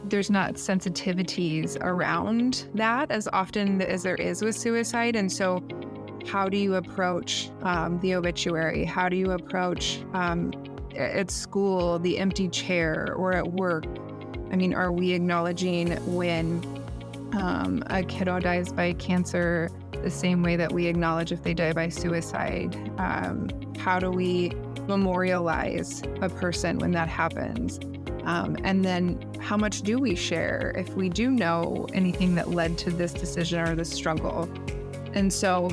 there's not sensitivities around that as often as there is with suicide. And so how do you approach the obituary? How do you approach at school, the empty chair, or at work? I mean, are we acknowledging when a kiddo dies by cancer the same way that we acknowledge if they die by suicide? How do we memorialize a person when that happens? And then how much do we share if we do know anything that led to this decision or this struggle? And so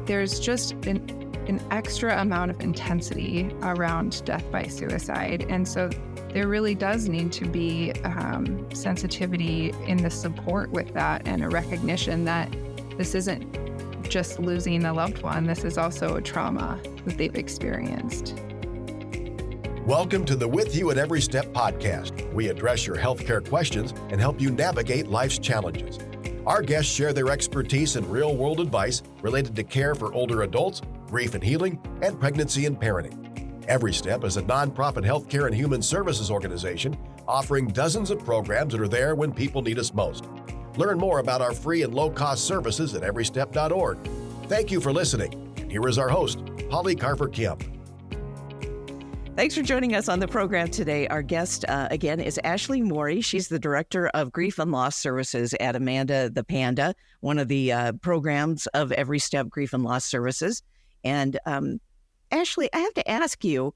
there's just an extra amount of intensity around death by suicide. And so there really does need to be sensitivity in the support with that, and a recognition that this isn't just losing a loved one. This is also a trauma that they've experienced. Welcome to the With You at Every Step podcast. We address your healthcare questions and help you navigate life's challenges. Our guests share their expertise and real-world advice related to care for older adults, grief and healing, and pregnancy and parenting. EveryStep is a nonprofit healthcare and human services organization offering dozens of programs that are there when people need us most. Learn more about our free and low-cost services at everystep.org. Thank you for listening. And here is our host, Polly Carver-Kimm. Thanks for joining us on the program today. Our guest, again, is Ashley Mori. She's the Director of Grief and Loss Services at Amanda the Panda, one of the programs of EveryStep Grief and Loss Services. And Ashley, I have to ask you,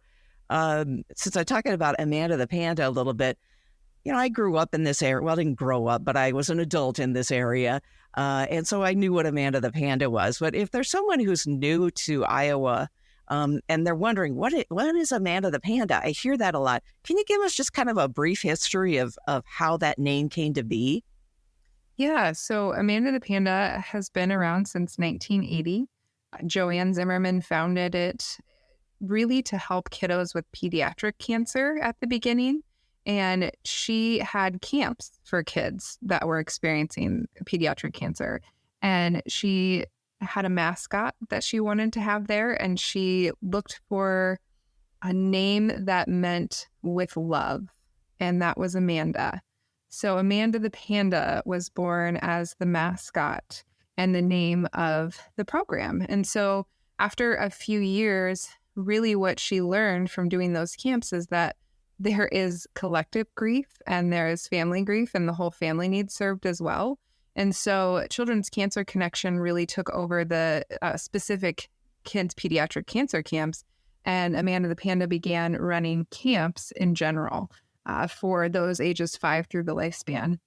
since I'm talking about Amanda the Panda a little bit, you know, I grew up in this area. Well, I didn't grow up, but I was an adult in this area. And so I knew what Amanda the Panda was. But if there's someone who's new to Iowa, and they're wondering, what is Amanda the Panda? I hear that a lot. Can you give us just kind of a brief history of how that name came to be? Yeah, so Amanda the Panda has been around since 1980. Joanne Zimmerman founded it really to help kiddos with pediatric cancer at the beginning. And she had camps for kids that were experiencing pediatric cancer. And she had a mascot that she wanted to have there, and she looked for a name that meant with love, and that was Amanda. So Amanda the Panda was born as the mascot and the name of the program. And so after a few years, really what she learned from doing those camps is that there is collective grief and there is family grief, and the whole family needs served as well. And so Children's Cancer Connection really took over the specific kids' pediatric cancer camps, and Amanda the Panda began running camps in general for those ages 5 through the lifespan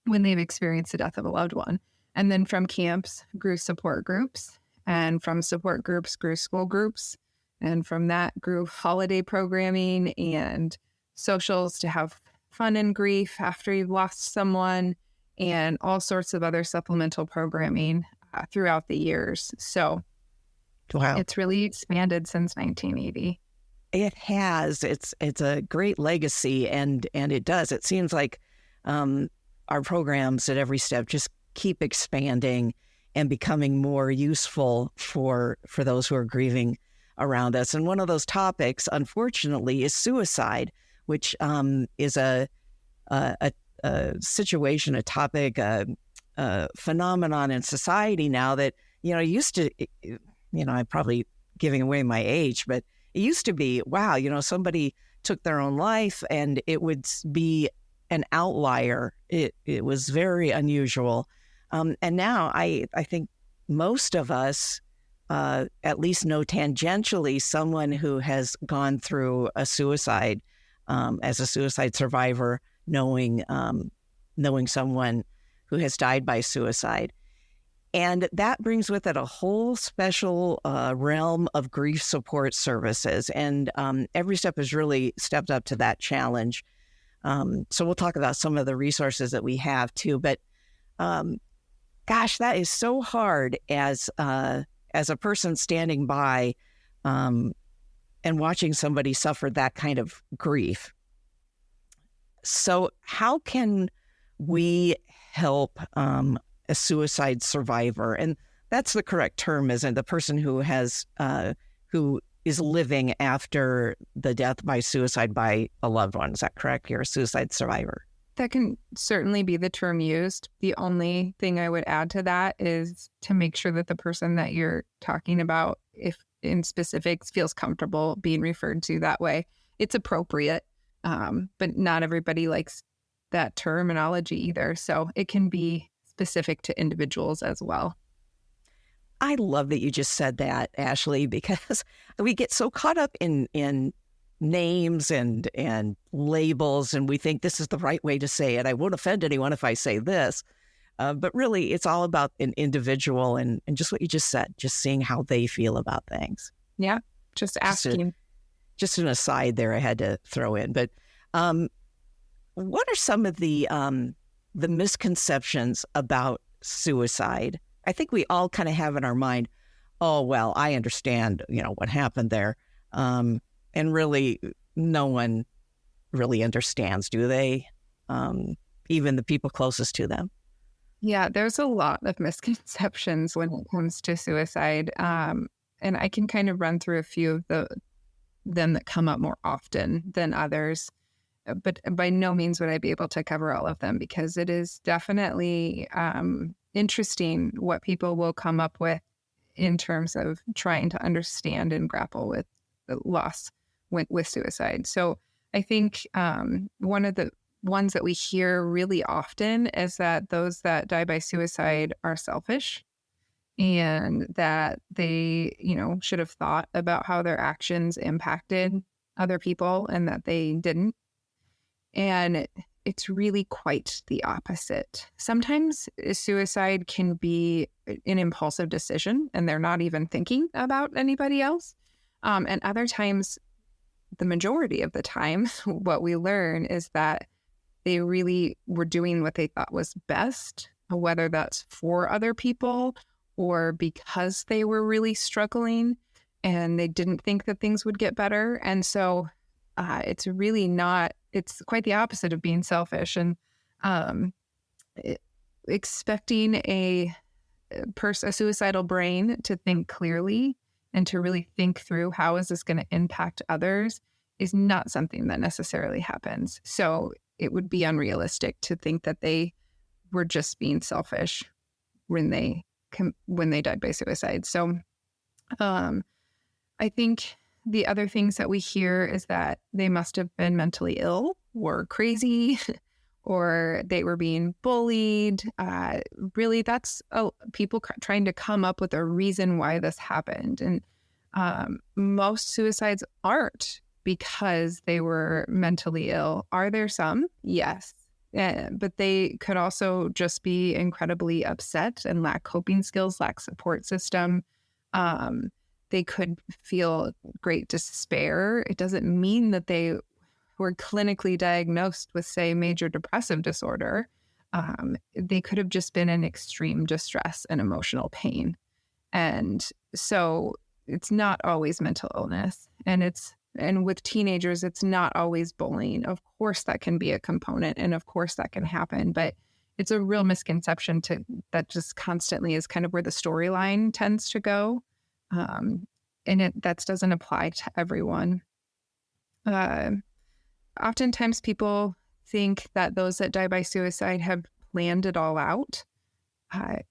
when they've experienced the death of a loved one. And then from camps grew support groups, and from support groups grew school groups, and from that grew holiday programming and socials to have fun and grief after you've lost someone, and all sorts of other supplemental programming throughout the years. So wow, it's really expanded since 1980. It has. It's a great legacy, and it does. It seems like our programs at EveryStep just keep expanding and becoming more useful for those who are grieving around us. And one of those topics, unfortunately, is suicide, which is a situation, a topic, a phenomenon in society now that, used to, I'm probably giving away my age, but it used to be, wow, somebody took their own life and it would be an outlier. It was very unusual. And now I think most of us at least know tangentially someone who has gone through a suicide as a suicide survivor, knowing someone who has died by suicide. And that brings with it a whole special realm of grief support services. And EveryStep has really stepped up to that challenge. So we'll talk about some of the resources that we have too. But gosh, that is so hard as a person standing by and watching somebody suffer that kind of grief. So how can we help a suicide survivor? And that's the correct term, isn't it? The person who is living after the death by suicide by a loved one. Is that correct? You're a suicide survivor. That can certainly be the term used. The only thing I would add to that is to make sure that the person that you're talking about, if in specifics, feels comfortable being referred to that way. It's appropriate, but not everybody likes that terminology either. So it can be specific to individuals as well. I love that you just said that, Ashley, because we get so caught up in names and labels, and we think this is the right way to say it. I won't offend anyone if I say this. But really, it's all about an individual and just what you just said, just seeing how they feel about things. Yeah, just asking. Just an aside there I had to throw in. But what are some of the misconceptions about suicide? I think we all kind of have in our mind, oh, well, I understand, what happened there. And really, no one really understands, do they? Even the people closest to them. Yeah, there's a lot of misconceptions when it comes to suicide. And I can kind of run through a few of them that come up more often than others. But by no means would I be able to cover all of them, because it is definitely interesting what people will come up with in terms of trying to understand and grapple with the loss with suicide. So I think one of the ones that we hear really often is that those that die by suicide are selfish, and that they, should have thought about how their actions impacted other people and that they didn't. And it's really quite the opposite. Sometimes suicide can be an impulsive decision and they're not even thinking about anybody else. And other times, the majority of the time, what we learn is that they really were doing what they thought was best, whether that's for other people or because they were really struggling and they didn't think that things would get better. And so it's really not, it's quite the opposite of being selfish, and expecting a suicidal brain to think clearly and to really think through how is this going to impact others is not something that necessarily happens. So it would be unrealistic to think that they were just being selfish when they died by suicide. So I think the other things that we hear is that they must have been mentally ill or crazy, or they were being bullied. Really, that's people trying to come up with a reason why this happened. And most suicides aren't because they were mentally ill. Are there some? Yes. But they could also just be incredibly upset and lack coping skills, lack support system. They could feel great despair. It doesn't mean that they were clinically diagnosed with, say, major depressive disorder. They could have just been in extreme distress and emotional pain. And so it's not always mental illness. And with teenagers, it's not always bullying. Of course, that can be a component, and of course that can happen. But it's a real misconception that just constantly is kind of where the storyline tends to go. And that doesn't apply to everyone. Oftentimes people think that those that die by suicide have planned it all out.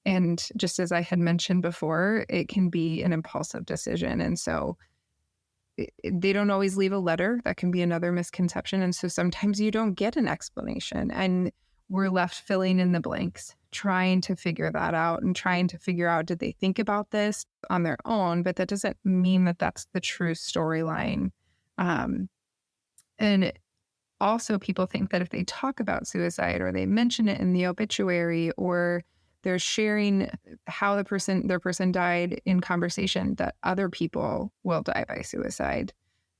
And just as I had mentioned before, it can be an impulsive decision. And so they don't always leave a letter. That can be another misconception. And so sometimes you don't get an explanation, and we're left filling in the blanks, trying to figure that out and trying to figure out, did they think about this on their own? But that doesn't mean that that's the true storyline. And also people think that if they talk about suicide or they mention it in the obituary, or they're sharing how their person died in conversation, that other people will die by suicide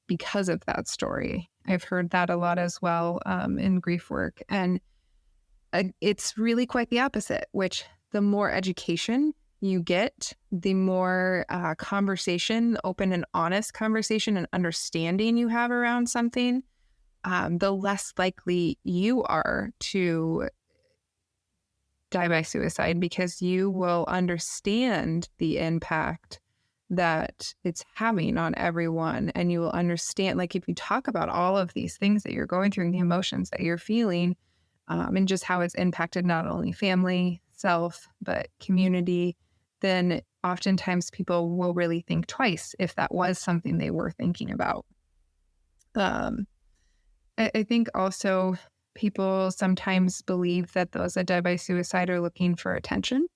because of that story. I've heard that a lot as well in grief work. And it's really quite the opposite, which the more education you get, the more conversation, open and honest conversation and understanding you have around something, the less likely you are to die by suicide, because you will understand the impact that it's having on everyone. And you will understand, like, if you talk about all of these things that you're going through and the emotions that you're feeling, and just how it's impacted not only family, self, but community, then oftentimes people will really think twice if that was something they were thinking about. I think also people sometimes believe that those that die by suicide are looking for attention.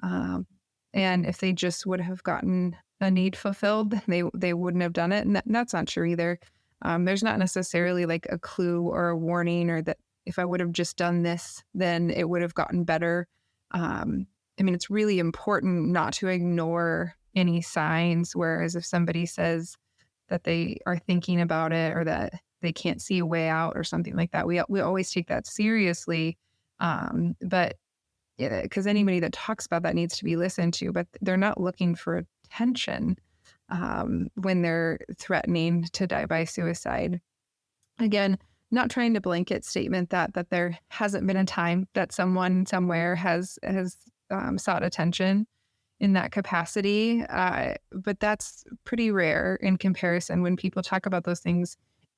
And if they just would have gotten a need fulfilled, they wouldn't have done it. And that's not true either. There's not necessarily like a clue or a warning, or that if I would have just done this, then it would have gotten better. I mean, it's really important not to ignore any signs. Whereas if somebody says that they are thinking about it, or that they can't see a way out or something like that, we always take that seriously. But because anybody that talks about that needs to be listened to, but they're not looking for attention when they're threatening to die by suicide. Again, not trying to blanket statement that there hasn't been a time that someone somewhere has sought attention in that capacity, but that's pretty rare in comparison. When people talk about those things,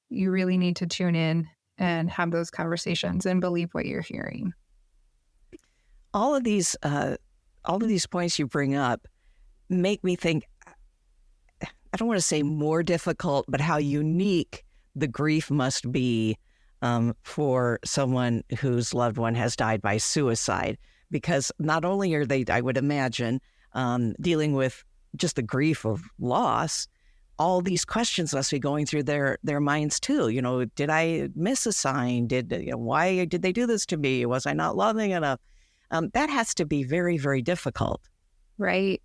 you really need to tune in and have those conversations and believe what you're hearing. All of these points you bring up make me think, I don't want to say more difficult, but how unique the grief must be for someone whose loved one has died by suicide. Because not only are they, I would imagine, dealing with just the grief of loss, all these questions must be going through their minds too. You know, did I miss a sign? Why did they do this to me? Was I not loving enough? That has to be very, very difficult. Right.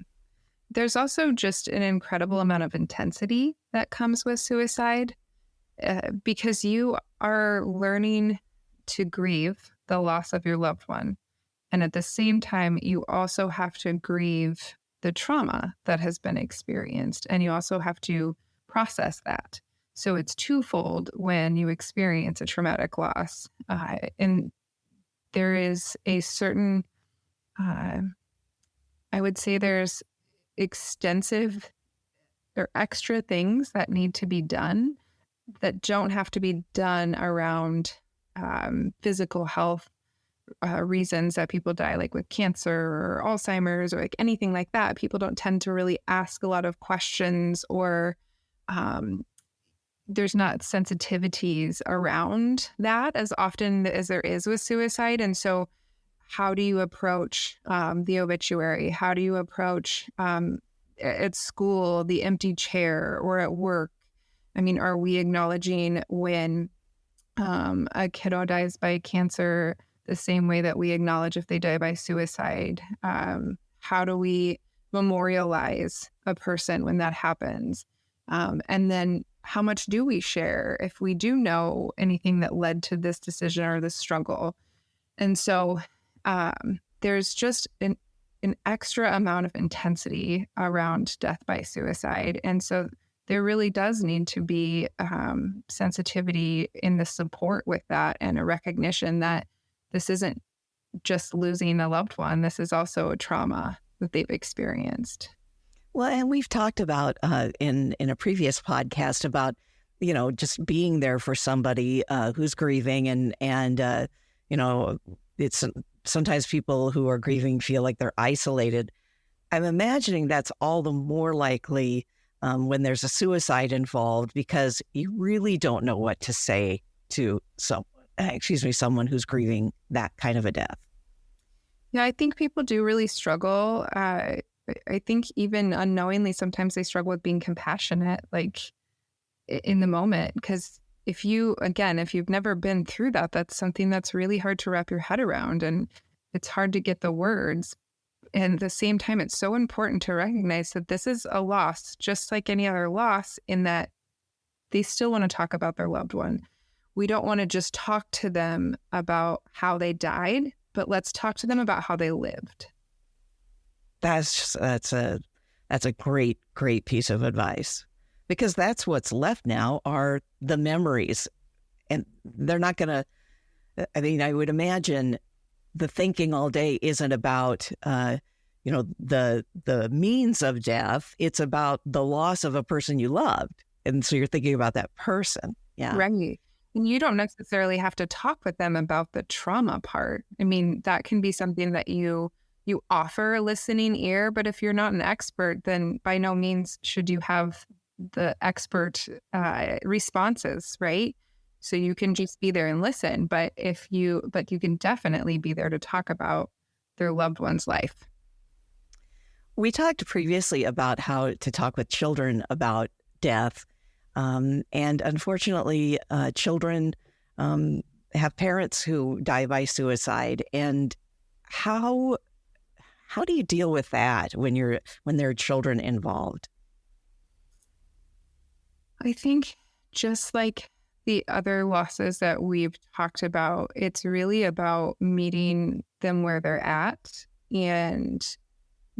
There's also just an incredible amount of intensity that comes with suicide, because you are learning to grieve the loss of your loved one. And at the same time, you also have to grieve the trauma that has been experienced. And you also have to process that. So it's twofold when you experience a traumatic loss. And there is a certain, I would say there's extensive or extra things that need to be done that don't have to be done around physical health reasons that people die, like with cancer or Alzheimer's or like anything like that. People don't tend to really ask a lot of questions, or there's not sensitivities around that as often as there is with suicide. And so how do you approach the obituary? How do you approach at school, the empty chair, or at work? I mean, are we acknowledging when a kiddo dies by cancer the same way that we acknowledge if they die by suicide? How do we memorialize a person when that happens? And then how much do we share if we do know anything that led to this decision or this struggle? And so there's just an extra amount of intensity around death by suicide. And so there really does need to be sensitivity in the support with that, and a recognition that this isn't just losing a loved one. This is also a trauma that they've experienced. Well, and we've talked about in a previous podcast about, you know, just being there for somebody who's grieving, and you know, it's sometimes people who are grieving feel like they're isolated. I'm imagining that's all the more likely when there's a suicide involved, because you really don't know what to say to someone who's grieving that kind of a death. Yeah, I think people do really struggle. I think even unknowingly, sometimes they struggle with being compassionate, like in the moment. Because if you've never been through that, that's something that's really hard to wrap your head around, and it's hard to get the words. And at the same time, it's so important to recognize that this is a loss, just like any other loss, in that they still want to talk about their loved one. We don't want to just talk to them about how they died, but let's talk to them about how they lived. That's a great piece of advice, because that's what's left now are the memories, and they're not going to. I mean, I would imagine the thinking all day isn't about the means of death. It's about the loss of a person you loved, and so you're thinking about that person. Yeah, right. And you don't necessarily have to talk with them about the trauma part. I mean, that can be something that you offer a listening ear, but if you're not an expert, then by no means should you have the expert responses, right? So you can just be there and listen, but you can definitely be there to talk about their loved one's life. We talked previously about how to talk with children about death. And unfortunately, children have parents who die by suicide. And how do you deal with that when there are children involved? I think just like the other losses that we've talked about, it's really about meeting them where they're at and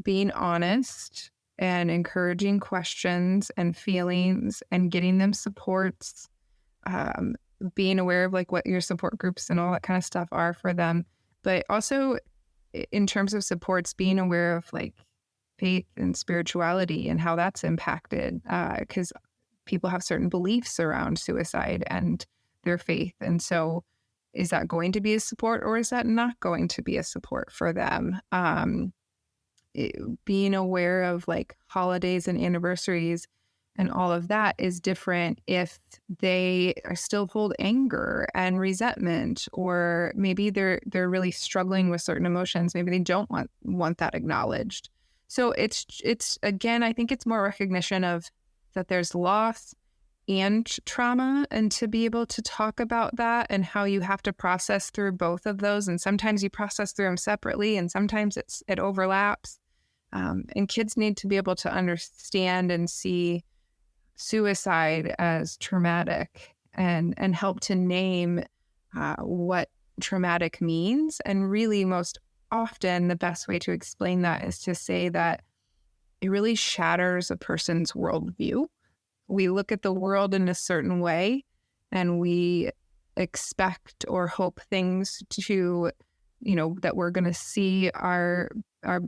being honest and encouraging questions and feelings and getting them supports, being aware of like what your support groups and all that kind of stuff are for them. But also in terms of supports, being aware of like faith and spirituality and how that's impacted, because people have certain beliefs around suicide and their faith. And so is that going to be a support or is that not going to be a support for them? Being aware of like holidays and anniversaries and all of that is different if they are still hold anger and resentment, or maybe they're really struggling with certain emotions. Maybe they don't want that acknowledged. So it's again, I think it's more recognition of that there's loss and trauma, and to be able to talk about that and how you have to process through both of those. And sometimes you process through them separately, and sometimes it overlaps. And kids need to be able to understand and see suicide as traumatic and help to name what traumatic means. And really, most often, the best way to explain that is to say that it really shatters a person's worldview. We look at the world in a certain way, and we expect or hope things to, that we're going to see our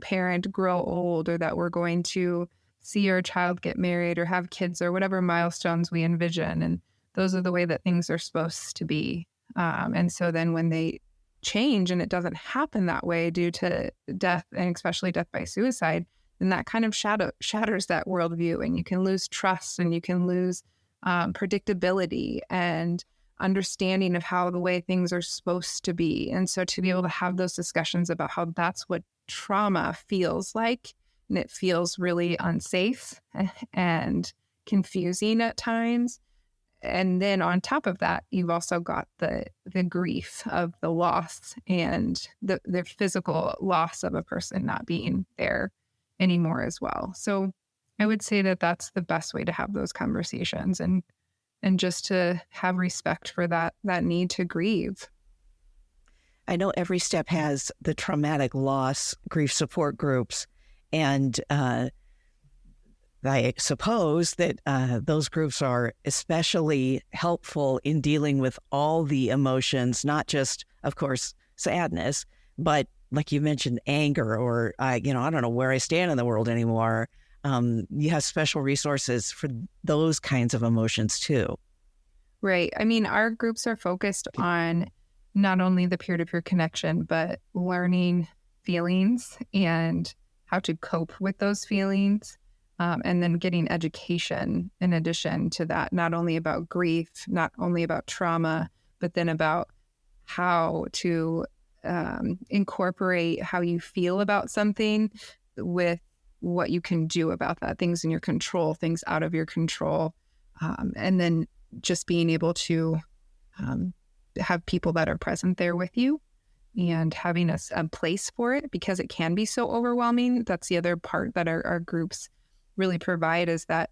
parent grow old, or that we're going to see our child get married or have kids or whatever milestones we envision. And those are the way that things are supposed to be. And so then when they change and it doesn't happen that way due to death, and especially death by suicide, then that kind of shatters that worldview, and you can lose trust, and you can lose predictability and understanding of how the way things are supposed to be. And so to be able to have those discussions about how that's what trauma feels like, and it feels really unsafe and confusing at times. And then on top of that, you've also got the grief of the loss and the physical loss of a person not being there anymore as well. So I would say that that's the best way to have those conversations, and just to have respect for that need to grieve. I know EveryStep has the traumatic loss grief support groups, and I suppose that those groups are especially helpful in dealing with all the emotions, not just, of course, sadness, but like you mentioned, anger, or, I don't know where I stand in the world anymore. You have special resources for those kinds of emotions too. Right. I mean, our groups are focused on not only the peer-to-peer connection, but learning feelings and how to cope with those feelings. And then getting education in addition to that, not only about grief, not only about trauma, but then about how to incorporate how you feel about something with what you can do about that, things in your control, things out of your control. And then just being able to have people that are present there with you and having a place for it, because it can be so overwhelming. That's the other part that our groups really provide, is that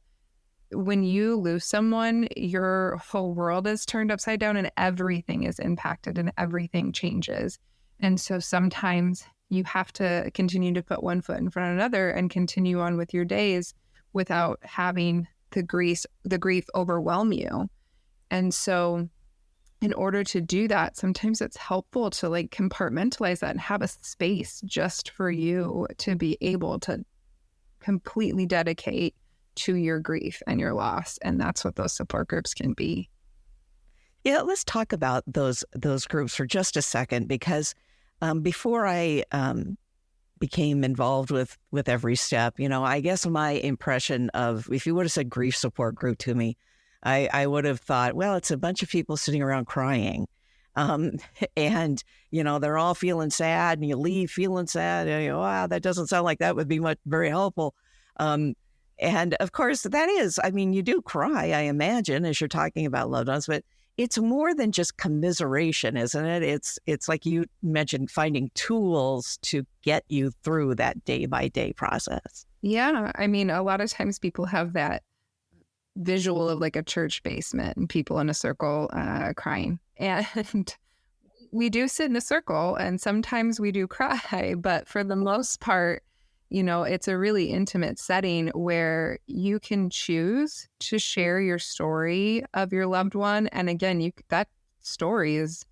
when you lose someone, your whole world is turned upside down and everything is impacted and everything changes. And so sometimes you have to continue to put one foot in front of another and continue on with your days without having the grief overwhelm you. And so in order to do that, sometimes it's helpful to like compartmentalize that and have a space just for you to be able to completely dedicate to your grief and your loss. And that's what those support groups can be. Yeah, let's talk about those groups for just a second, because before I became involved with EveryStep, I guess my impression of, if you would have said grief support group to me, I would have thought, well, it's a bunch of people sitting around crying. And, they're all feeling sad, and you leave feeling sad. And wow, that doesn't sound like that would be very helpful. And of course, that is, you do cry, I imagine, as you're talking about loved ones, but it's more than just commiseration, isn't it? It's like you mentioned, finding tools to get you through that day-by-day process. Yeah. A lot of times people have that visual of like a church basement and people in a circle crying. And we do sit in a circle, and sometimes we do cry, but for the most part, it's a really intimate setting where you can choose to share your story of your loved one. And again, that story is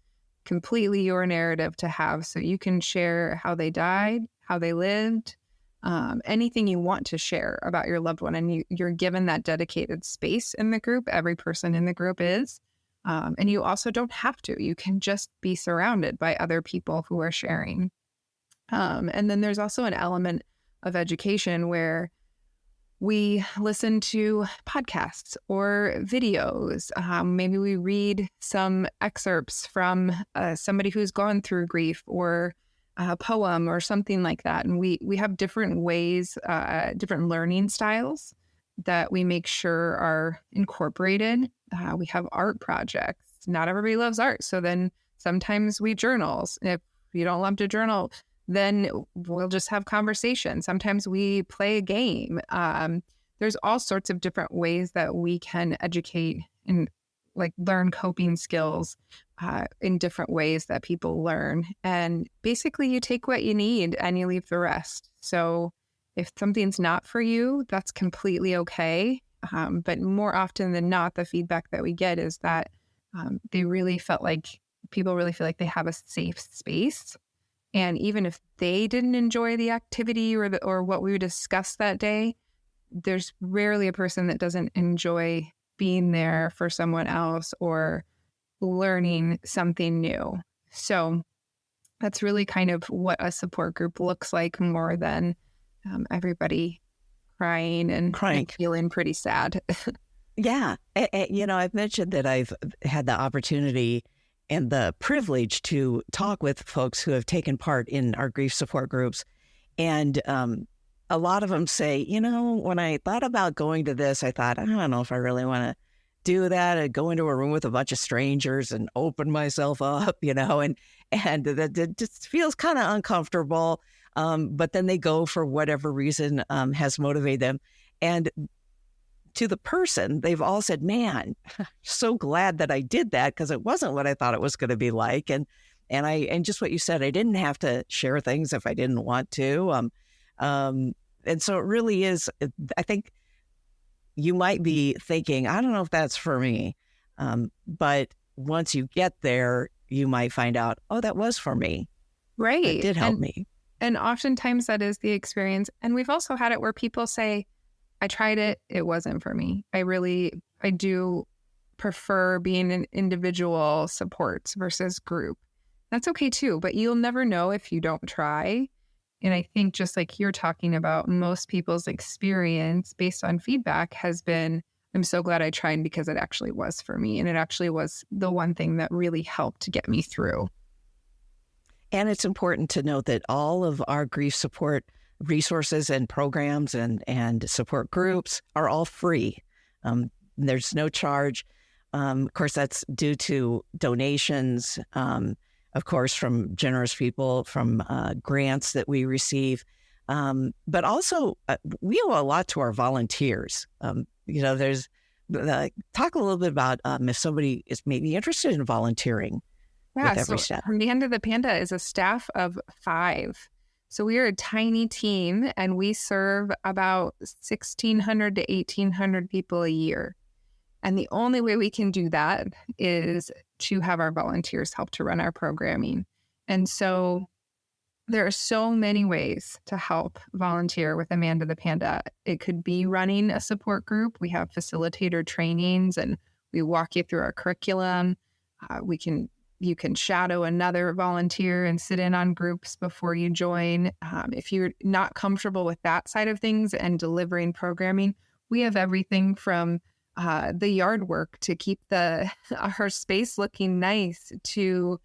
completely your narrative to have. So you can share how they died, how they lived, anything you want to share about your loved one. And you're given that dedicated space in the group. Every person in the group is. And you also don't have to. You can just be surrounded by other people who are sharing. And then there's also an element of education where we listen to podcasts or videos. Maybe we read some excerpts from somebody who's gone through grief, or a poem or something like that. And we have different ways, different learning styles that we make sure are incorporated. We have art projects. Not everybody loves art. So then sometimes we journal. If you don't love to journal, then we'll just have conversation. Sometimes we play a game. There's all sorts of different ways that we can educate and learn coping skills in different ways that people learn. And basically you take what you need and you leave the rest. So if something's not for you, that's completely okay. But more often than not, the feedback that we get is that people really feel like they have a safe space. And even if they didn't enjoy the activity or what we discussed that day, there's rarely a person that doesn't enjoy being there for someone else or learning something new. So that's really kind of what a support group looks like, more than everybody crying and feeling pretty sad. Yeah. I've mentioned that I've had the opportunity and the privilege to talk with folks who have taken part in our grief support groups. And a lot of them say, when I thought about going to this, I thought, I don't know if I really want to do that. I'd go into a room with a bunch of strangers and open myself up, and that it just feels kind of uncomfortable. But then they go for whatever reason has motivated them. And to the person, they've all said, man, so glad that I did that, because it wasn't what I thought it was going to be like. And just what you said, I didn't have to share things if I didn't want to. And so it really is, I think you might be thinking, I don't know if that's for me. But once you get there, you might find out, oh, that was for me. Right. It did help me. And oftentimes that is the experience. And we've also had it where people say, I tried it, it wasn't for me. I do prefer being an individual supports versus group. That's okay too, but you'll never know if you don't try. And I think, just like you're talking about, most people's experience based on feedback has been, I'm so glad I tried because it actually was for me. And it actually was the one thing that really helped to get me through. And it's important to note that all of our grief support resources and programs and support groups are all free. There's no charge. Of course, that's due to donations, of course, from generous people, from grants that we receive. But also, we owe a lot to our volunteers. There's talk a little bit about if somebody is maybe interested in volunteering with EveryStep. Amanda the Panda is a staff of 5. So we are a tiny team, and we serve about 1,600 to 1,800 people a year. And the only way we can do that is to have our volunteers help to run our programming. And so there are so many ways to help volunteer with Amanda the Panda. It could be running a support group. We have facilitator trainings, and we walk you through our curriculum. You can shadow another volunteer and sit in on groups before you join. If you're not comfortable with that side of things and delivering programming, we have everything from the yard work to keep our space looking nice to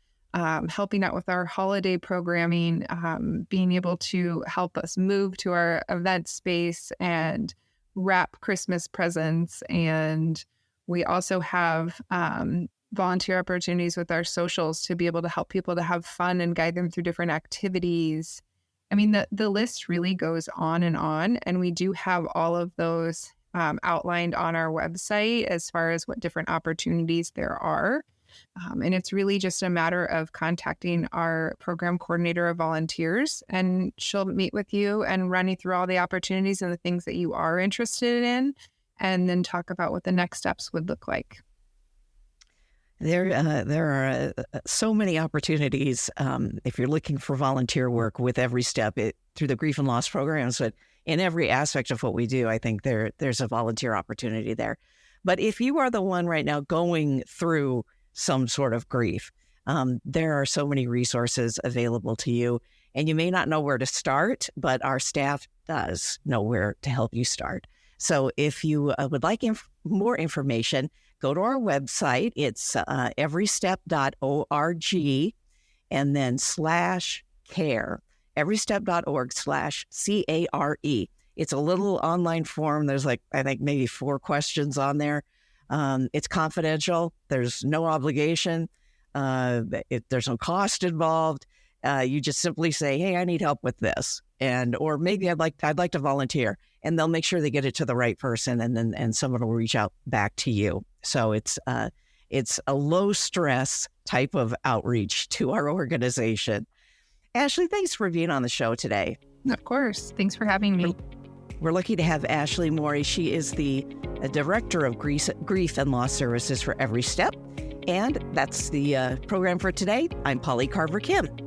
helping out with our holiday programming, being able to help us move to our event space and wrap Christmas presents. And we also have volunteer opportunities with our socials to be able to help people to have fun and guide them through different activities. I mean, the list really goes on, and we do have all of those outlined on our website as far as what different opportunities there are. And it's really just a matter of contacting our program coordinator of volunteers, and she'll meet with you and run you through all the opportunities and the things that you are interested in, and then talk about what the next steps would look like. There are so many opportunities if you're looking for volunteer work with EveryStep through the grief and loss programs. But in every aspect of what we do, I think there's a volunteer opportunity there. But if you are the one right now going through some sort of grief, there are so many resources available to you, and you may not know where to start, but our staff does know where to help you start. So if you would like more information, go to our website. It's everystep.org and then /care, everystep.org/CARE. It's a little online form. There's I think maybe 4 questions on there. It's confidential. There's no obligation. There's no cost involved. You just simply say, hey, I need help with this. Or maybe I'd like to volunteer, and they'll make sure they get it to the right person, and someone will reach out back to you. So it's a low stress type of outreach to our organization. Ashley, thanks for being on the show today. Of course. Thanks for having me. We're lucky to have Ashley Mori. She is the Director of Grief and Loss Services for EveryStep. And that's the program for today. I'm Polly Carver-Kimm.